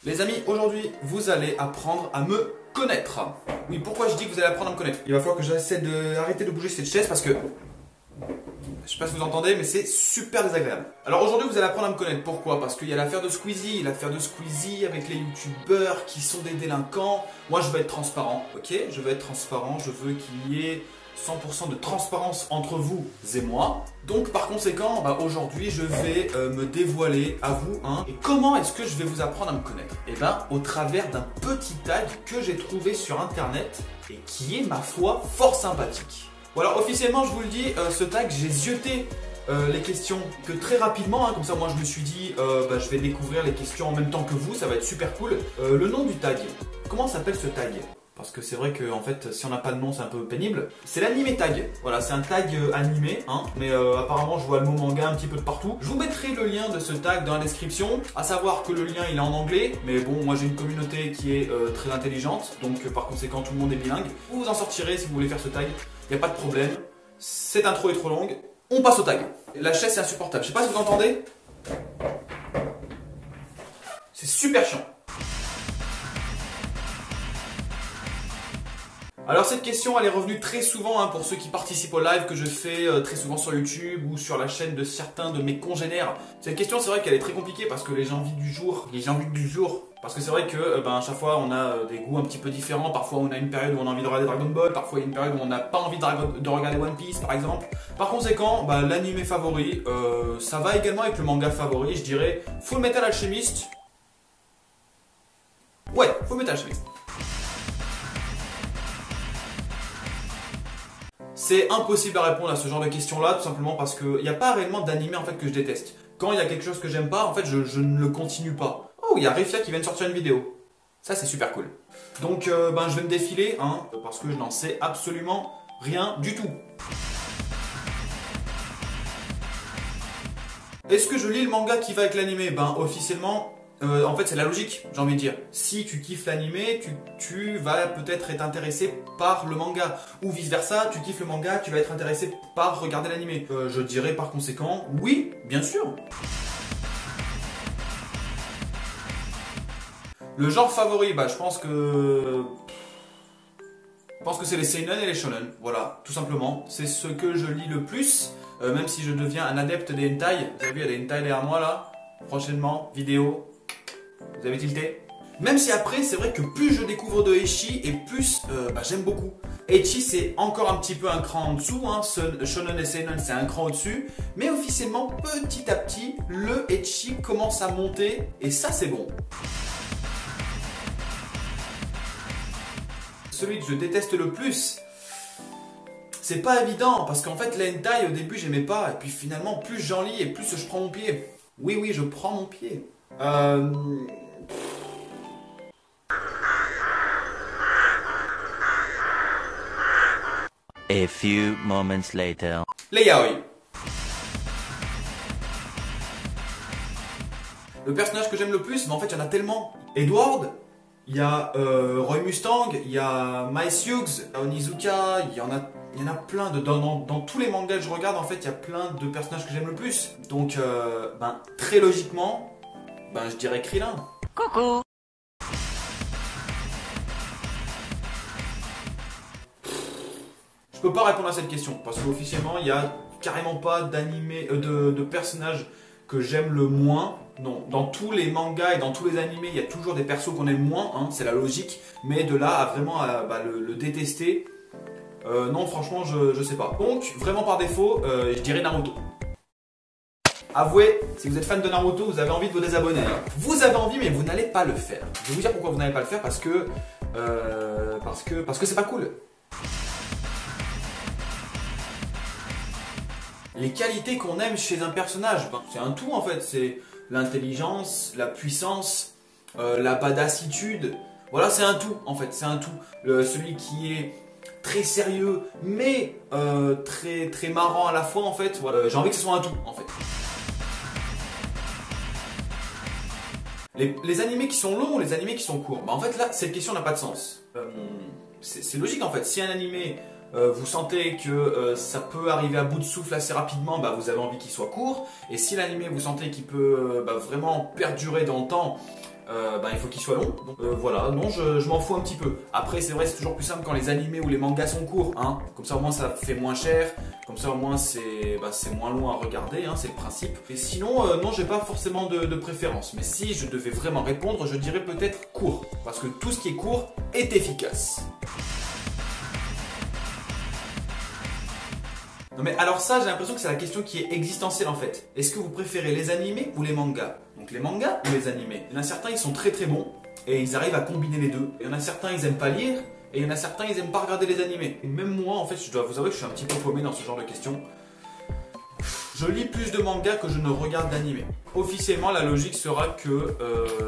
Les amis, aujourd'hui, vous allez apprendre à me connaître. Oui, pourquoi je dis que vous allez apprendre à me connaître? Il va falloir que j'essaie d'arrêter de bouger cette chaise parce que... Je sais pas si vous entendez, mais c'est super désagréable. Alors aujourd'hui, vous allez apprendre à me connaître. Pourquoi? Parce qu'il y a l'affaire de Squeezie, avec les youtubeurs qui sont des délinquants. Moi, je veux être transparent, ok? Je veux être transparent, je veux qu'il y ait 100% de transparence entre vous et moi. Donc par conséquent, aujourd'hui je vais me dévoiler à vous. Et comment est-ce que je vais vous apprendre à me connaître? Et au travers d'un petit tag que j'ai trouvé sur internet et qui est ma foi fort sympathique. Voilà, officiellement je vous le dis, ce tag j'ai zioté les questions que très rapidement, comme ça moi je me suis dit je vais découvrir les questions en même temps que vous, ça va être super cool. Le nom du tag, comment s'appelle ce tag? Parce que c'est vrai que en fait, si on n'a pas de nom, c'est un peu pénible. C'est l'anime tag. Voilà, c'est un tag animé, mais apparemment, je vois le mot manga un petit peu de partout. Je vous mettrai le lien de ce tag dans la description. À savoir que le lien, il est en anglais, mais bon, moi j'ai une communauté qui est très intelligente, donc par conséquent, tout le monde est bilingue. Vous vous en sortirez si vous voulez faire ce tag. Il n'y a pas de problème. Cette intro est trop longue. On passe au tag. La chaise, c'est insupportable. Je sais pas si vous entendez. C'est super chiant. Alors cette question elle est revenue très souvent pour ceux qui participent au live que je fais très souvent sur YouTube ou sur la chaîne de certains de mes congénères. Cette question c'est vrai qu'elle est très compliquée parce que les envies du jour, parce que c'est vrai que à chaque fois on a des goûts un petit peu différents, parfois on a une période où on a envie de regarder Dragon Ball, parfois il y a une période où on n'a pas envie de regarder One Piece par exemple. Par conséquent, l'anime favori, ça va également avec le manga favori, je dirais Fullmetal Alchemist. Ouais, Fullmetal Alchemist. C'est impossible à répondre à ce genre de questions-là, tout simplement parce qu'il n'y a pas réellement d'anime en fait que je déteste. Quand il y a quelque chose que j'aime pas, en fait, je ne le continue pas. Oh, il y a Refia qui vient de sortir une vidéo. Ça, c'est super cool. Donc, je vais me défiler, parce que je n'en sais absolument rien du tout. Est-ce que je lis le manga qui va avec l'animé? Officiellement... en fait c'est la logique, j'ai envie de dire. Si tu kiffes l'animé, tu vas peut-être être intéressé par le manga. Ou vice versa, tu kiffes le manga, tu vas être intéressé par regarder l'animé. Je dirais par conséquent, oui, bien sûr. Le genre favori, je pense que... c'est les seinen et les shonen, voilà, tout simplement. C'est ce que je lis le plus, même si je deviens un adepte des hentai. Vous avez vu, il y a des hentai derrière moi là. Prochainement, vidéo. Vous avez tilté? Même si après, c'est vrai que plus je découvre de ecchi et plus j'aime beaucoup. Ecchi, c'est encore un petit peu un cran en dessous. Shonen et seinen, c'est un cran au-dessus. Mais officiellement, petit à petit, le ecchi commence à monter. Et ça, c'est bon. Celui que je déteste le plus, c'est pas évident. Parce qu'en fait, les hentai, au début, j'aimais pas. Et puis finalement, plus j'en lis et plus je prends mon pied. Oui, je prends mon pied. A few moments later. Les yaoi. Le personnage que j'aime le plus, mais en fait il y en a tellement. Edward, il y a Roy Mustang, il y a Maes Hughes, Onizuka, il y en a plein de dans tous les mangas que je regarde en fait il y a plein de personnages que j'aime le plus. Donc très logiquement, je dirais Krillin. Coucou. Je peux pas répondre à cette question parce qu'officiellement il y a carrément pas d'animé de personnages que j'aime le moins. Non, dans tous les mangas et dans tous les animés, il y a toujours des persos qu'on aime moins, c'est la logique. Mais de là à vraiment le détester, non franchement je sais pas. Donc vraiment par défaut, je dirais Naruto. Avouez, si vous êtes fan de Naruto, vous avez envie de vous désabonner. Vous avez envie mais vous n'allez pas le faire. Je vais vous dire pourquoi vous n'allez pas le faire, parce que c'est pas cool. Les qualités qu'on aime chez un personnage, c'est un tout en fait, c'est l'intelligence, la puissance, la badassitude, voilà c'est un tout en fait, c'est un tout. Celui qui est très sérieux mais très marrant à la fois en fait, voilà. J'ai envie que ce soit un tout en fait. Les animés qui sont longs ou les animés qui sont courts, en fait là cette question n'a pas de sens. C'est logique en fait, si un animé... vous sentez que ça peut arriver à bout de souffle assez rapidement, vous avez envie qu'il soit court. Et si l'anime vous sentez qu'il peut vraiment perdurer dans le temps, il faut qu'il soit long. Donc voilà, non, je m'en fous un petit peu. Après, c'est vrai, c'est toujours plus simple quand les animés ou les mangas sont courts, hein. Comme ça, au moins, ça fait moins cher. Comme ça, au moins, c'est moins long à regarder, hein, c'est le principe. Et sinon, non, j'ai pas forcément de préférence. Mais si je devais vraiment répondre, je dirais peut-être court. Parce que tout ce qui est court est efficace. Non mais alors ça, j'ai l'impression que c'est la question qui est existentielle en fait. Est-ce que vous préférez les animés ou les mangas? Donc les mangas ou les animés? Il y en a certains, ils sont très très bons et ils arrivent à combiner les deux. Il y en a certains, ils aiment pas lire et il y en a certains, ils aiment pas regarder les animés. Et même moi, en fait, je dois vous avouer que je suis un petit peu paumé dans ce genre de questions. Je lis plus de mangas que je ne regarde d'animés. Officiellement, la logique sera que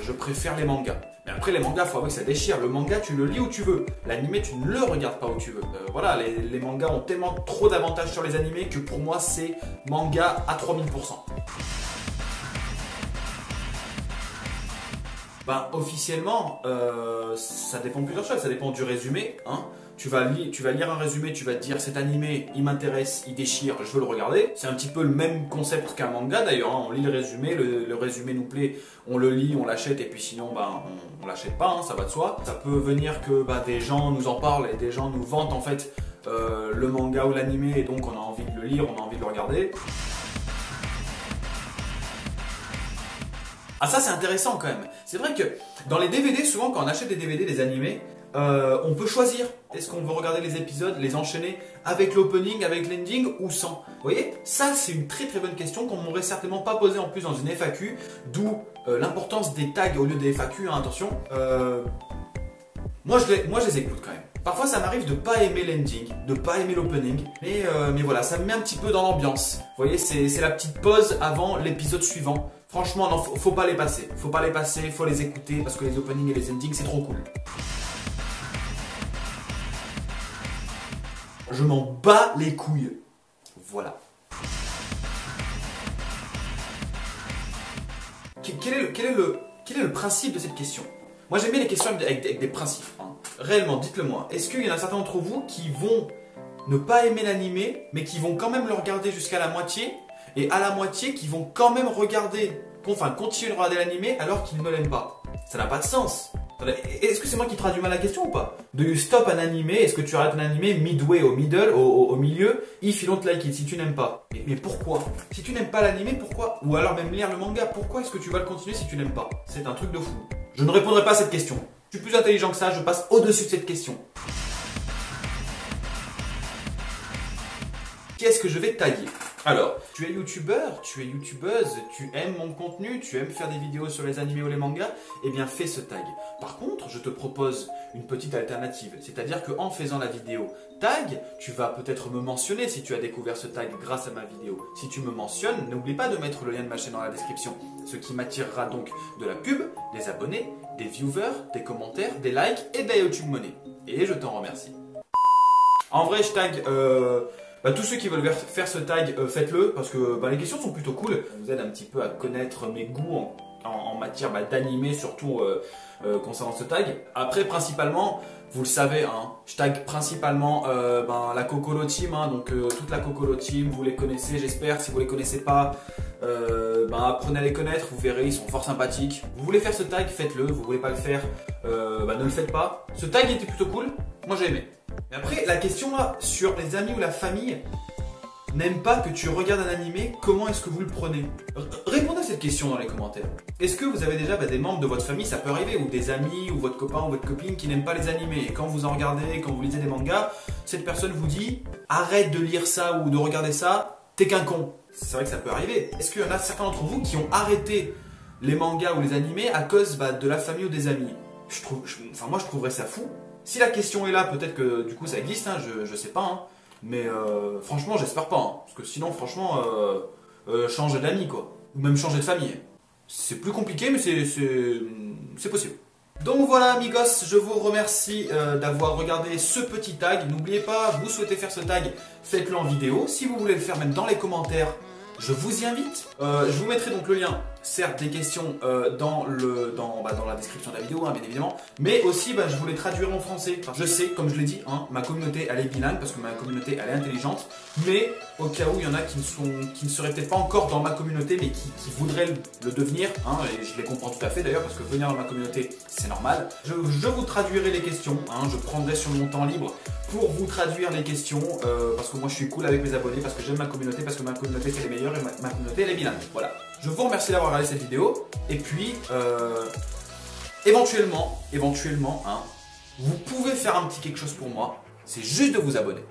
je préfère les mangas. Mais après, les mangas, il faut avouer que ça déchire. Le manga, tu le lis où tu veux. L'animé, tu ne le regardes pas où tu veux. Voilà, les mangas ont tellement trop d'avantages sur les animés que pour moi, c'est manga à 3000%. Officiellement, ça dépend de plusieurs choses. Ça dépend du résumé, hein. Tu vas lire un résumé, tu vas te dire cet animé, il m'intéresse, il déchire, je veux le regarder. C'est un petit peu le même concept qu'un manga d'ailleurs, hein. On lit le résumé, le résumé nous plaît, on le lit, on l'achète et puis sinon on l'achète pas, hein, ça va de soi. Ça peut venir que des gens nous en parlent et des gens nous vantent en fait le manga ou l'animé et donc on a envie de le lire, on a envie de le regarder. Ah ça c'est intéressant quand même. C'est vrai que dans les DVD, souvent quand on achète des DVD, des animés, on peut choisir. Est-ce qu'on veut regarder les épisodes, les enchaîner avec l'opening, avec l'ending ou sans? Vous voyez, ça c'est une très très bonne question qu'on m'aurait certainement pas posée en plus dans une FAQ, d'où l'importance des tags au lieu des FAQ, hein, attention. Moi je les écoute quand même. Parfois ça m'arrive de pas aimer l'ending, de pas aimer l'opening, mais voilà, ça me met un petit peu dans l'ambiance. Vous voyez, c'est la petite pause avant l'épisode suivant. Franchement, non, faut pas les passer. Faut pas les passer, faut les écouter parce que les openings et les endings c'est trop cool. Je m'en bats les couilles. Voilà. Quel est le principe de cette question? Moi j'aime bien les questions avec des principes, hein. Réellement, dites-le moi. Est-ce qu'il y en a certains d'entre vous qui vont ne pas aimer l'animé, mais qui vont quand même le regarder jusqu'à la moitié, et à la moitié qui vont quand même regarder, continuer de regarder l'animé alors qu'ils ne l'aiment pas? Ça n'a pas de sens. Est-ce que c'est moi qui traduis mal la question ou pas? Do you stop un animé? Est-ce que tu arrêtes un animé midway, au milieu, if you don't like it, si tu n'aimes pas? Mais pourquoi? Si tu n'aimes pas l'animé, pourquoi? Ou alors même lire le manga, pourquoi est-ce que tu vas le continuer si tu n'aimes pas? C'est un truc de fou. Je ne répondrai pas à cette question. Je suis plus intelligent que ça, je passe au-dessus de cette question. Qu'est-ce que je vais taguer? Alors, tu es youtubeur, tu es youtubeuse, tu aimes mon contenu, tu aimes faire des vidéos sur les animés ou les mangas, eh bien fais ce tag. Par contre, je te propose une petite alternative, c'est-à-dire qu'en faisant la vidéo tag, tu vas peut-être me mentionner si tu as découvert ce tag grâce à ma vidéo. Si tu me mentionnes, n'oublie pas de mettre le lien de ma chaîne dans la description, ce qui m'attirera donc de la pub, des abonnés, des viewers, des commentaires, des likes et de la YouTube Money. Et je t'en remercie. En vrai, je tag... tous ceux qui veulent faire ce tag, faites-le parce que les questions sont plutôt cool. Ça vous aide un petit peu à connaître mes goûts en matière d'animé, surtout concernant ce tag. Après, principalement, vous le savez, hein, je tag principalement la Cocolo Team, hein, donc toute la Cocolo Team, vous les connaissez, j'espère. Si vous les connaissez pas, apprenez à les connaître, vous verrez, ils sont fort sympathiques. Vous voulez faire ce tag, faites-le. Vous voulez pas le faire, ne le faites pas. Ce tag était plutôt cool, moi j'ai aimé. Mais après, la question là, sur les amis ou la famille, n'aime pas que tu regardes un animé, comment est-ce que vous le prenez? Répondez à cette question dans les commentaires. Est-ce que vous avez déjà des membres de votre famille, ça peut arriver, ou des amis, ou votre copain ou votre copine qui n'aiment pas les animés, et quand vous en regardez, quand vous lisez des mangas, cette personne vous dit « Arrête de lire ça ou de regarder ça, t'es qu'un con ». C'est vrai que ça peut arriver. Est-ce qu'il y en a certains d'entre vous qui ont arrêté les mangas ou les animés à cause de la famille ou des amis? Moi je trouverais ça fou. Si la question est là, peut-être que du coup ça existe, hein, je sais pas, hein, mais franchement j'espère pas, hein, parce que sinon franchement changer d'amis quoi, ou même changer de famille. C'est plus compliqué mais c'est possible. Donc voilà amigos, je vous remercie d'avoir regardé ce petit tag. N'oubliez pas, vous souhaitez faire ce tag, faites-le en vidéo. Si vous voulez le faire même dans les commentaires, je vous y invite. Je vous mettrai donc le lien certes des questions dans la description de la vidéo, hein, bien évidemment, mais aussi je vous les traduirai en français. Enfin, je sais, comme je l'ai dit, hein, ma communauté elle est bilingue parce que ma communauté elle est intelligente, mais au cas où il y en a qui ne seraient peut-être pas encore dans ma communauté mais qui voudraient le devenir, hein, et je les comprends tout à fait d'ailleurs parce que venir dans ma communauté c'est normal. Je vous traduirai les questions, hein, je prendrai sur mon temps libre pour vous traduire les questions parce que moi je suis cool avec mes abonnés, parce que j'aime ma communauté, parce que ma communauté c'est les meilleurs et ma communauté elle est bilingue. Voilà. Je vous remercie d'avoir regardé cette vidéo et puis éventuellement, hein, vous pouvez faire un petit quelque chose pour moi, c'est juste de vous abonner.